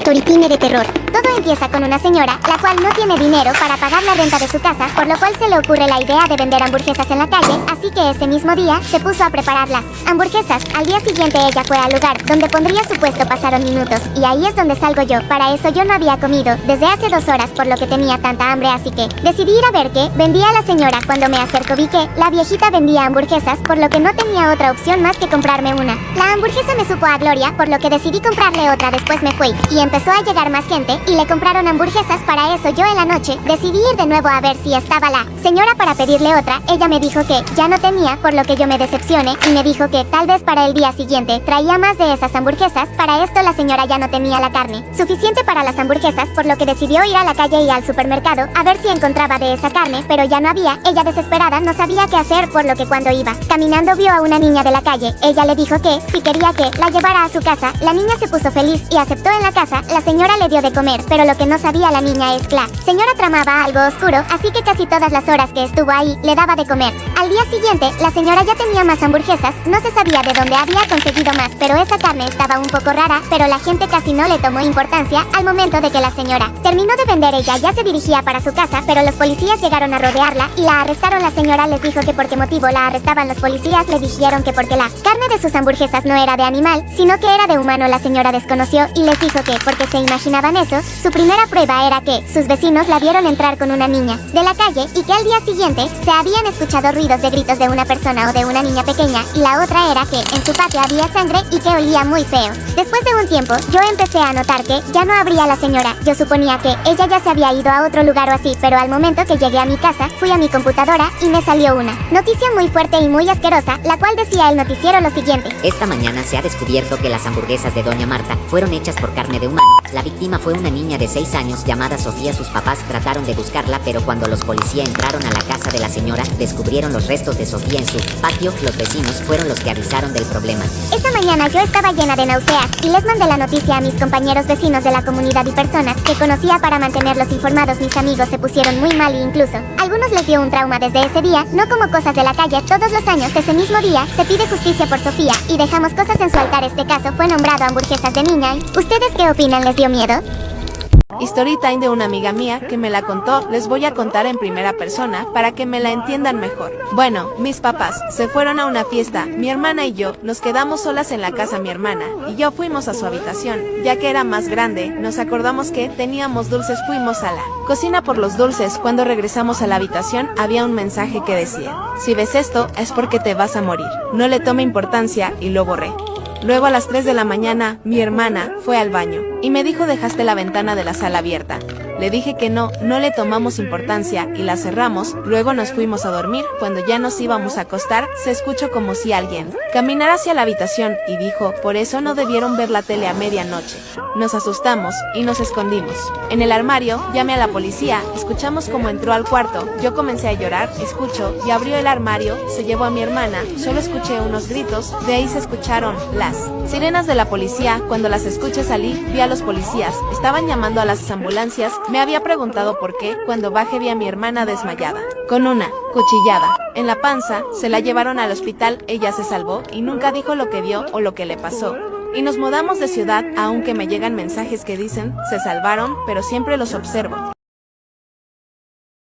Storytime de terror. Todo empieza con una señora, la cual no tiene dinero para pagar la renta de su casa, por lo cual se le ocurre la idea de vender hamburguesas en la calle, así que ese mismo día se puso a preparar las hamburguesas. Al día siguiente ella fue al lugar donde pondría su puesto. Pasaron minutos, y ahí es donde salgo yo. Para eso yo no había comido desde hace 2 horas, por lo que tenía tanta hambre, así que decidí ir a ver qué vendía la señora. Cuando me acerco vi que la viejita vendía hamburguesas, por lo que no tenía otra opción más que comprarme una. La hamburguesa me supo a gloria, por lo que decidí comprarle otra. Después me fui, y empezó a llegar más gente, y le compraron hamburguesas. Para eso yo en la noche decidí ir de nuevo a ver si estaba la señora para pedirle otra. Ella me dijo que ya no tenía, por lo que yo me decepcioné, y me dijo que tal vez para el día siguiente traía más de esas hamburguesas. Para esto la señora ya no tenía la carne suficiente para las hamburguesas, por lo que decidió ir a la calle y al supermercado a ver si encontraba de esa carne, pero ya no había. Ella desesperada no sabía qué hacer, por lo que cuando iba caminando vio a una niña de la calle. Ella le dijo que si quería que la llevara a su casa. La niña se puso feliz y aceptó. En la casa la señora le dio de comer, pero lo que no sabía la niña es que la señora tramaba algo oscuro, así que casi todas las horas que estuvo ahí le daba de comer. Al día siguiente la señora ya tenía más hamburguesas. No se sabía de dónde había conseguido más, pero esa carne estaba un poco rara, pero la gente casi no le tomó importancia. Al momento de que la señora terminó de vender, ella ya se dirigía para su casa, pero los policías llegaron a rodearla y la arrestaron. La señora les dijo que por qué motivo la arrestaban. Los policías le dijeron que porque la carne de sus hamburguesas no era de animal, sino que era de humano. La señora desconoció y les dijo que porque se imaginaban eso. Su primera prueba era que sus vecinos la vieron entrar con una niña de la calle, y que al día siguiente se habían escuchado ruidos de gritos de una persona o de una niña pequeña, y la otra era que en su patio había sangre y que olía muy feo. Después de un tiempo yo empecé a notar que ya no abría la señora. Yo suponía que ella ya se había ido a otro lugar o así, pero al momento que llegué a mi casa fui a mi computadora y me salió una noticia muy fuerte y muy asquerosa, la cual decía el noticiero lo siguiente: esta mañana se ha descubierto que las hamburguesas de Doña Marta fueron hechas por carne de humano. La víctima fue una niña de 6 años llamada Sofía. Sus papás trataron de buscarla, pero cuando los policías entraron a la casa de la señora, descubrieron los restos de Sofía en su patio. Los vecinos fueron los que avisaron del problema. Esa mañana yo estaba llena de náuseas y les mandé la noticia a mis compañeros vecinos de la comunidad y personas que conocía para mantenerlos informados. Mis amigos se pusieron muy mal e incluso algunos les dio un trauma desde ese día. No como cosas de la calle. Todos los años ese mismo día se pide justicia por Sofía y dejamos cosas en su altar. Este caso fue nombrado hamburguesas de niña. ¿Ustedes qué opinan? ¿Les dio miedo? Story time de una amiga mía que me la contó. Les voy a contar en primera persona para que me la entiendan mejor. Bueno, mis papás se fueron a una fiesta. Mi hermana y yo nos quedamos solas en la casa. Mi hermana y yo fuimos a su habitación, ya que era más grande. Nos acordamos que teníamos dulces. Fuimos a la cocina por los dulces. Cuando regresamos a la habitación había un mensaje que decía: si ves esto es porque te vas a morir. No le tomé importancia y lo borré. Luego a las 3 de la mañana, mi hermana fue al baño y me dijo: dejaste la ventana de la sala abierta. Le dije que no le tomamos importancia y la cerramos. Luego nos fuimos a dormir. Cuando ya nos íbamos a acostar, se escuchó como si alguien caminara hacia la habitación y dijo: por eso no debieron ver la tele a medianoche. Nos asustamos y nos escondimos en el armario. Llamé a la policía. Escuchamos cómo entró al cuarto. Yo comencé a llorar. Escucho y abrió el armario. Se llevó a mi hermana. Solo escuché unos gritos. De ahí se escucharon las sirenas de la policía. Cuando las escuché salí, vi a los policías. Estaban llamando a las ambulancias. Me había preguntado por qué. Cuando bajé vi a mi hermana desmayada, con una cuchillada en la panza. Se la llevaron al hospital. Ella se salvó y nunca dijo lo que vio o lo que le pasó. Y nos mudamos de ciudad, aunque me llegan mensajes que dicen se salvaron, pero siempre los observo.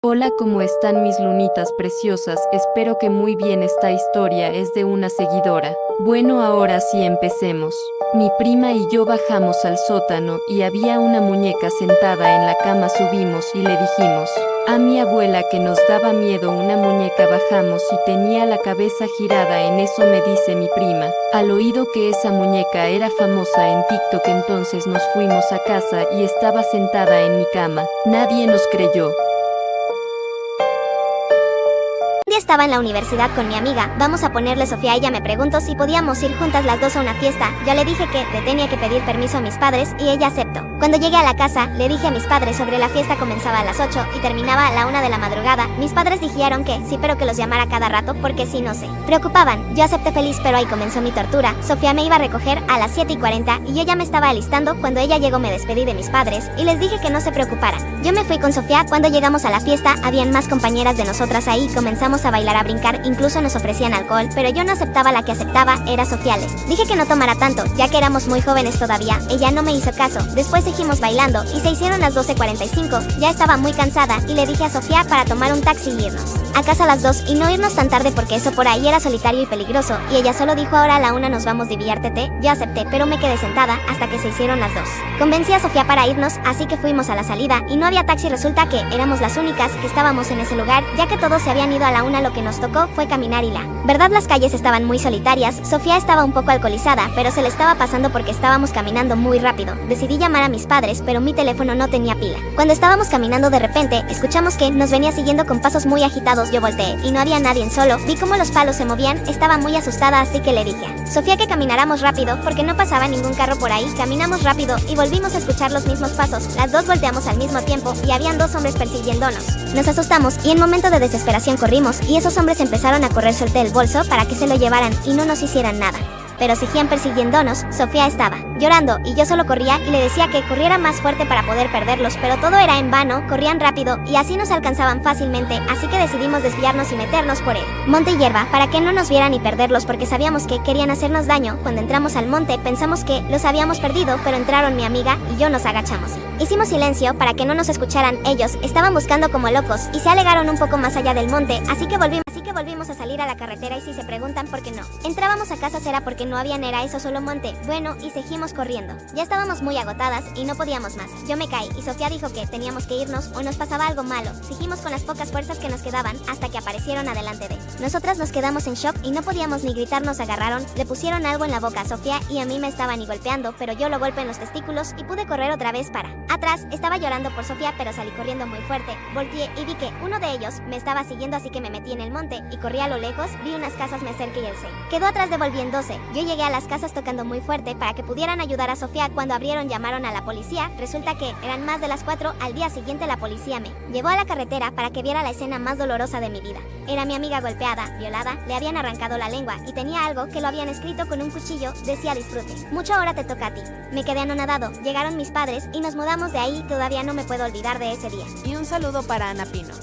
Hola, ¿cómo están mis lunitas preciosas? Espero que muy bien. Esta historia es de una seguidora. Bueno, ahora sí empecemos. Mi prima y yo bajamos al sótano y había una muñeca sentada en la cama. Subimos y le dijimos a mi abuela que nos daba miedo una muñeca. Bajamos y tenía la cabeza girada. En eso me dice mi prima al oído que esa muñeca era famosa en TikTok. Entonces nos fuimos a casa y estaba sentada en mi cama. Nadie nos creyó. Estaba en la universidad con mi amiga, vamos a ponerle Sofía. Ella me preguntó si podíamos ir juntas las dos a una fiesta. Yo le dije que le tenía que pedir permiso a mis padres y ella aceptó. Cuando llegué a la casa, le dije a mis padres sobre la fiesta. Comenzaba a las 8 y terminaba a la 1 de la madrugada. Mis padres dijeron que sí, pero que los llamara cada rato porque si no se preocupaban. Yo acepté feliz, pero ahí comenzó mi tortura. Sofía me iba a recoger a las 7:40 y yo ya me estaba alistando. Cuando ella llegó me despedí de mis padres y les dije que no se preocuparan. Yo me fui con Sofía. Cuando llegamos a la fiesta, habían más compañeras de nosotras ahí. Comenzamos a bailar, a brincar, incluso nos ofrecían alcohol, pero yo no aceptaba. La que aceptaba era Sofía. Les dije que no tomara tanto, ya que éramos muy jóvenes todavía. Ella no me hizo caso. Después de seguimos bailando y se hicieron las 12:45, ya estaba muy cansada y le dije a Sofía para tomar un taxi y irnos a casa a las 2 y no irnos tan tarde porque eso por ahí era solitario y peligroso, y ella solo dijo ahora a la 1 nos vamos, diviértete. Yo acepté, pero me quedé sentada hasta que se hicieron las 2. Convencí a Sofía para irnos, así que fuimos a la salida y no había taxi. Resulta que éramos las únicas que estábamos en ese lugar, ya que todos se habían ido a la 1. Lo que nos tocó fue caminar y la verdad las calles estaban muy solitarias. Sofía estaba un poco alcoholizada, pero se le estaba pasando porque estábamos caminando muy rápido. Decidí llamar a mis padres, pero mi teléfono no tenía pila. Cuando estábamos caminando de repente, escuchamos que nos venía siguiendo con pasos muy agitados. Yo volteé y no había nadie, solo vi cómo los palos se movían. Estaba muy asustada, así que le dije a Sofía que camináramos rápido porque no pasaba ningún carro por ahí. Caminamos rápido y volvimos a escuchar los mismos pasos. Las dos volteamos al mismo tiempo y habían 2 hombres persiguiéndonos. Nos asustamos y en momento de desesperación corrimos y esos hombres empezaron a correr. Solté el bolso para que se lo llevaran y no nos hicieran nada. Pero seguían persiguiéndonos. Sofía estaba llorando y yo solo corría y le decía que corriera más fuerte para poder perderlos, pero todo era en vano. Corrían rápido y así nos alcanzaban fácilmente, así que decidimos desviarnos y meternos por el monte y hierba para que no nos vieran y perderlos porque sabíamos que querían hacernos daño. Cuando entramos al monte pensamos que los habíamos perdido, pero entraron mi amiga y yo. Nos agachamos. Hicimos silencio para que no nos escucharan. Ellos estaban buscando como locos y se alegaron un poco más allá del monte, así que volvimos a salir a la carretera. Y si se preguntan por qué no entrábamos a casa, será porque no había era eso, solo monte. Bueno, y seguimos corriendo. Ya estábamos muy agotadas y no podíamos más. Yo me caí y Sofía dijo que teníamos que irnos o nos pasaba algo malo. Seguimos con las pocas fuerzas que nos quedaban hasta que aparecieron adelante de nosotras. Nos quedamos en shock y no podíamos ni gritar. Nos agarraron, le pusieron algo en la boca a Sofía y a mí me estaban y golpeando, pero yo lo golpeé en los testículos y pude correr otra vez para atrás. Estaba llorando por Sofía, pero salí corriendo muy fuerte. Volteé y vi que uno de ellos me estaba siguiendo, así que me metí en el monte y corrí a lo lejos. Vi unas casas, me acerqué y él se quedó atrás devolviéndose. Yo llegué a las casas tocando muy fuerte para que pudieran ayudar a Sofía. Cuando abrieron llamaron a la policía. Resulta que eran más de las 4. Al día siguiente la policía me llevó a la carretera para que viera la escena más dolorosa de mi vida. Era mi amiga golpeada, violada, le habían arrancado la lengua y tenía algo que lo habían escrito con un cuchillo. Decía disfrute mucho, ahora te toca a ti. Me quedé anonadado. Llegaron mis padres y nos mudamos de ahí. Todavía no me puedo olvidar de ese día. Y un saludo para Ana Pino.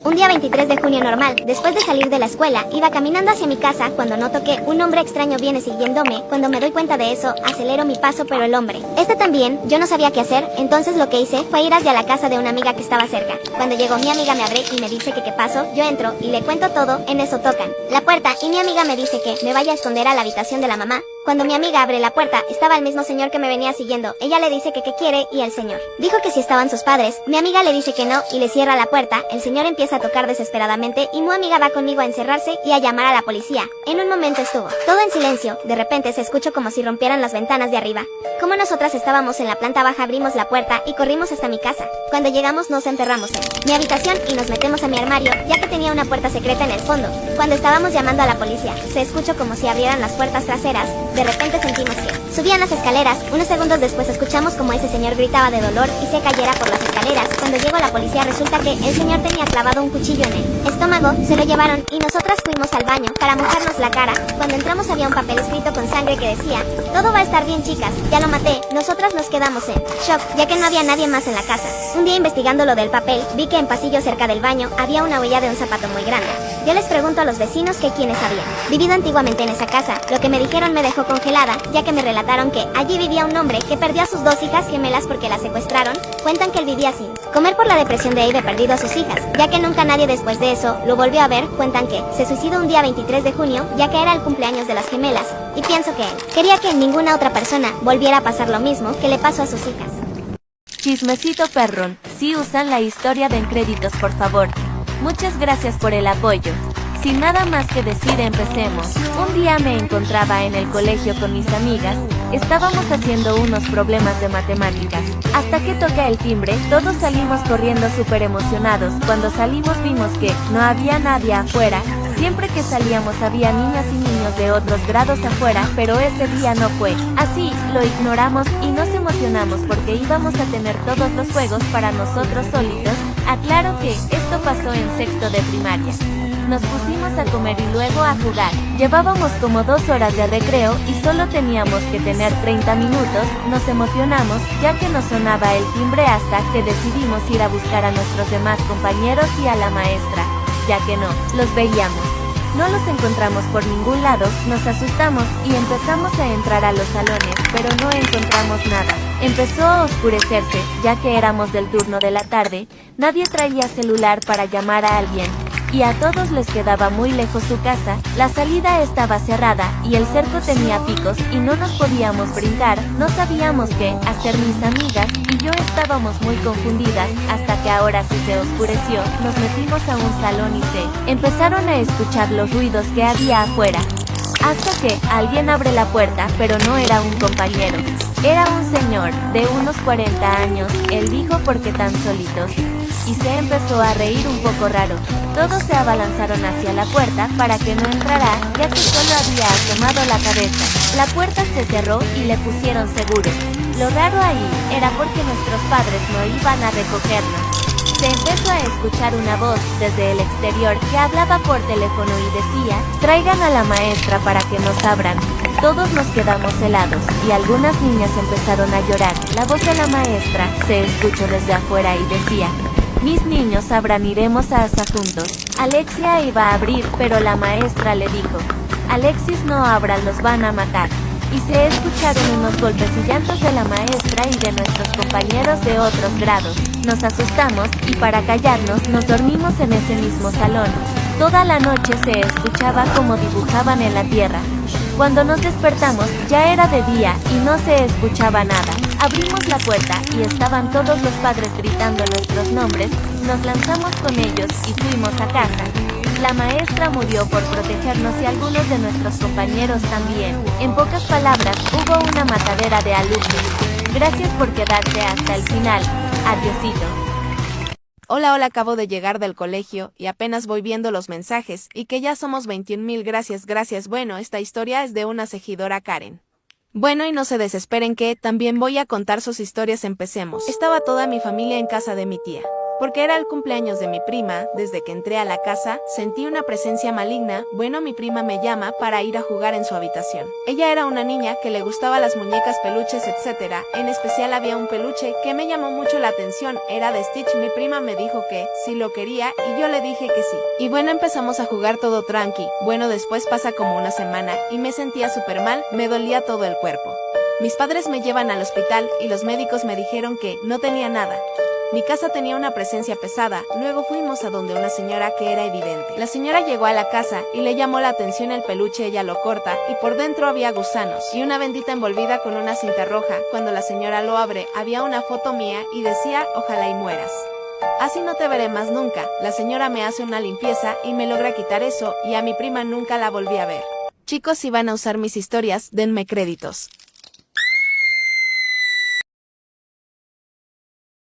Un día 23 de junio normal, después de salir de la escuela, iba caminando hacia mi casa cuando noto que un hombre extraño viene siguiéndome. Cuando me doy cuenta de eso, acelero mi paso, pero el hombre también. Yo no sabía qué hacer, entonces lo que hice fue ir hacia la casa de una amiga que estaba cerca. Cuando llegó mi amiga me abre y me dice que qué pasó. Yo entro y le cuento todo. En eso tocan la puerta y mi amiga me dice que me vaya a esconder a la habitación de la mamá. Cuando mi amiga abre la puerta, estaba el mismo señor que me venía siguiendo. Ella le dice que qué quiere y el señor dijo que si estaban sus padres. Mi amiga le dice que no y le cierra la puerta. El señor empieza a tocar desesperadamente y mi amiga va conmigo a encerrarse y a llamar a la policía. En un momento estuvo todo en silencio. De repente se escuchó como si rompieran las ventanas de arriba. Como nosotras estábamos en la planta baja, abrimos la puerta y corrimos hasta mi casa. Cuando llegamos nos encerramos en mi habitación y nos metemos a mi armario, ya que tenía una puerta secreta en el fondo. Cuando estábamos llamando a la policía, se escuchó como si abrieran las puertas traseras. De repente sentimos que subían las escaleras. Unos segundos después escuchamos como ese señor gritaba de dolor y se cayera por las escaleras. Cuando llegó la policía resulta que el señor tenía clavado un cuchillo en el estómago. Se lo llevaron y nosotras fuimos al baño para mojarnos la cara. Cuando entramos había un papel escrito con sangre que decía: todo va a estar bien, chicas, ya lo maté. Nosotras nos quedamos en shock, ya que no había nadie más en la casa. Un día investigando lo del papel, vi que en pasillo cerca del baño había una huella de un zapato muy grande. Yo les pregunto a los vecinos que quiénes habían vivido antiguamente en esa casa. Lo que me dijeron me dejó congelada, ya que me relataron que allí vivía un hombre que perdió a sus 2 hijas gemelas porque las secuestraron. Cuentan que él vivía sin comer por la depresión de haber perdido a sus hijas, ya que nunca nadie después de eso lo volvió a ver. Cuentan que se suicidó un día 23 de junio, ya que era el cumpleaños de las gemelas, y pienso que él quería que ninguna otra persona volviera a pasar lo mismo que le pasó a sus hijas. Chismecito perrón, si usan la historia de en créditos por favor. Muchas gracias por el apoyo. Sin nada más que decir, empecemos. Un día me encontraba en el colegio con mis amigas, estábamos haciendo unos problemas de matemáticas. Hasta que toca el timbre, todos salimos corriendo súper emocionados. Cuando salimos vimos que no había nadie afuera. Siempre que salíamos había niñas y niños de otros grados afuera, pero ese día no fue así. Lo ignoramos y nos emocionamos porque íbamos a tener todos los juegos para nosotros solitos. Aclaro que esto pasó en sexto de primaria. Nos pusimos a comer y luego a jugar. Llevábamos como 2 horas de recreo y solo teníamos que tener 30 minutos. Nos emocionamos ya que nos sonaba el timbre hasta que decidimos ir a buscar a nuestros demás compañeros y a la maestra, ya que no los veíamos. No los encontramos por ningún lado, nos asustamos y empezamos a entrar a los salones, pero no encontramos nada. Empezó a oscurecerse, ya que éramos del turno de la tarde, nadie traía celular para llamar a alguien, y a todos les quedaba muy lejos su casa, la salida estaba cerrada y el cerco tenía picos y no nos podíamos brincar, no sabíamos qué hacer mis amigas y yo estábamos muy confundidas, hasta que ahora sí se oscureció, nos metimos a un salón y se empezaron a escuchar los ruidos que había afuera. Hasta que alguien abre la puerta, pero no era un compañero. Era un señor, de unos 40 años, él dijo ¿por qué tan solitos? Y se empezó a reír un poco raro. Todos se abalanzaron hacia la puerta para que no entrara, ya que solo había asomado la cabeza. La puerta se cerró y le pusieron seguro. Lo raro ahí era porque nuestros padres no iban a recogernos. Se empezó a escuchar una voz desde el exterior que hablaba por teléfono y decía, traigan a la maestra para que nos abran. Todos nos quedamos helados y algunas niñas empezaron a llorar. La voz de la maestra se escuchó desde afuera y decía, mis niños abran, iremos a casa juntos. Alexia iba a abrir, pero la maestra le dijo, Alexis no abran, los van a matar. Y se escucharon unos golpes y llantos de la maestra y de nuestros compañeros de otros grados. Nos asustamos y para callarnos nos dormimos en ese mismo salón. Toda la noche se escuchaba como dibujaban en la tierra. Cuando nos despertamos ya era de día y no se escuchaba nada. Abrimos la puerta y estaban todos los padres gritando nuestros nombres. Nos lanzamos con ellos y fuimos a casa. La maestra murió por protegernos y algunos de nuestros compañeros también. En pocas palabras, hubo una matadera de alumnos. Gracias por quedarte hasta el final. Adiosito. Hola, acabo de llegar del colegio y apenas voy viendo los mensajes y que ya somos 21,000 gracias. Bueno, esta historia es de una seguidora Karen. Bueno, y no se desesperen que también voy a contar sus historias, empecemos. Estaba toda mi familia en casa de mi tía. Porque era el cumpleaños de mi prima, desde que entré a la casa, sentí una presencia maligna. Bueno, mi prima me llama para ir a jugar en su habitación. Ella era una niña que le gustaba las muñecas, peluches, etc. En especial había un peluche que me llamó mucho la atención, era de Stitch. Mi prima me dijo que si lo quería y yo le dije que sí. Y bueno, empezamos a jugar todo tranqui. Bueno, después pasa como una semana y me sentía súper mal, me dolía todo el cuerpo. Mis padres me llevan al hospital y los médicos me dijeron que no tenía nada. Mi casa tenía una presencia pesada, luego fuimos a donde una señora que era evidente. La señora llegó a la casa y le llamó la atención el peluche, ella lo corta y por dentro había gusanos y una bendita envolvida con una cinta roja. Cuando la señora lo abre, había una foto mía y decía, ojalá y mueras. Así no te veré más nunca. La señora me hace una limpieza y me logra quitar eso y a mi prima nunca la volví a ver. Chicos, si van a usar mis historias, denme créditos.